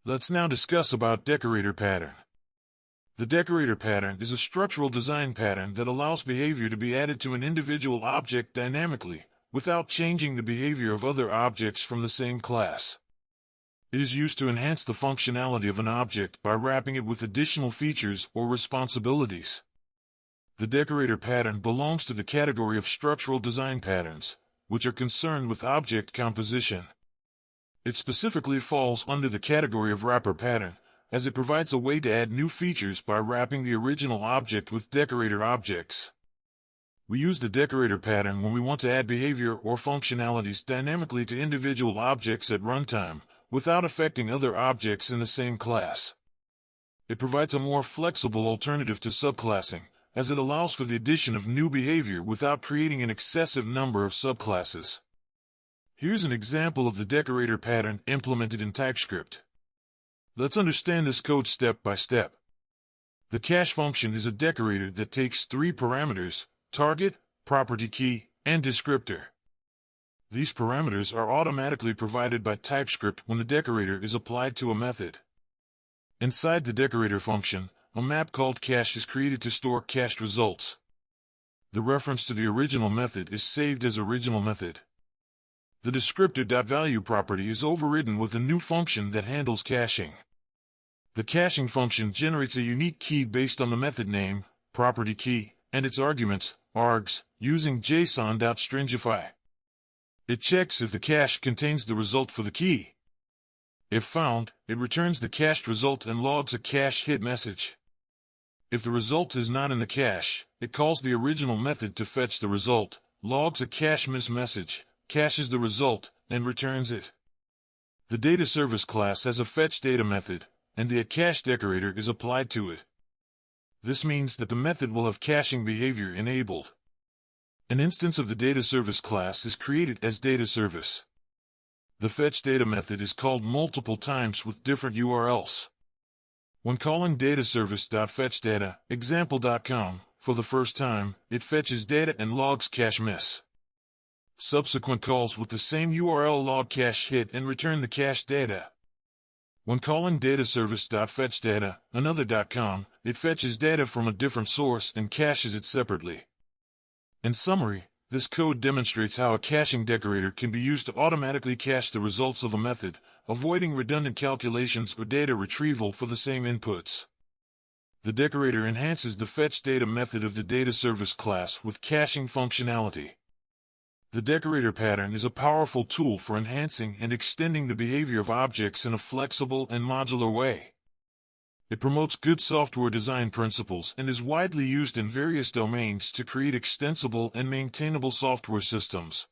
Let's now discuss about Decorator Pattern. The Decorator Pattern is a structural design pattern that allows behavior to be added to an individual object dynamically, without changing the behavior of other objects from the same class. It is used to enhance the functionality of an object by wrapping it with additional features or responsibilities. The Decorator Pattern belongs to the category of structural design patterns, which are concerned with object composition. It specifically falls under the category of wrapper pattern, as it provides a way to add new features by wrapping the original object with decorator objects. We use the decorator pattern when we want to add behavior or functionalities dynamically to individual objects at runtime, without affecting other objects in the same class. It provides a more flexible alternative to subclassing, as it allows for the addition of new behavior without creating an excessive number of subclasses. Here's an example of the decorator pattern implemented in TypeScript. Let's understand this code step by step. The cache function is a decorator that takes three parameters: target, property key, and descriptor. These parameters are automatically provided by TypeScript when the decorator is applied to a method. Inside the decorator function, a map called cache is created to store cached results. The reference to the original method is saved as original method. The descriptor.value property is overridden with a new function that handles caching. The caching function generates a unique key based on the method name, property key, and its arguments, args, using JSON.stringify. It checks if the cache contains the result for the key. If found, it returns the cached result and logs a cache hit message. If the result is not in the cache, it calls the original method to fetch the result, logs a cache miss message, caches the result, and returns it. The data service class has a fetch data method, and the cache decorator is applied to it. This means that the method will have caching behavior enabled. An instance of the data service class is created as data service. The fetch data method is called multiple times with different URLs. When calling dataservice.fetchData, example.com, for the first time, it fetches data and logs cache miss. Subsequent calls with the same URL log cache hit and return the cached data. When calling dataservice.fetchData, another.com, it fetches data from a different source and caches it separately. In summary, this code demonstrates how a caching decorator can be used to automatically cache the results of a method, avoiding redundant calculations or data retrieval for the same inputs. The decorator enhances the fetch data method of the data service class with caching functionality. The decorator pattern is a powerful tool for enhancing and extending the behavior of objects in a flexible and modular way. It promotes good software design principles and is widely used in various domains to create extensible and maintainable software systems.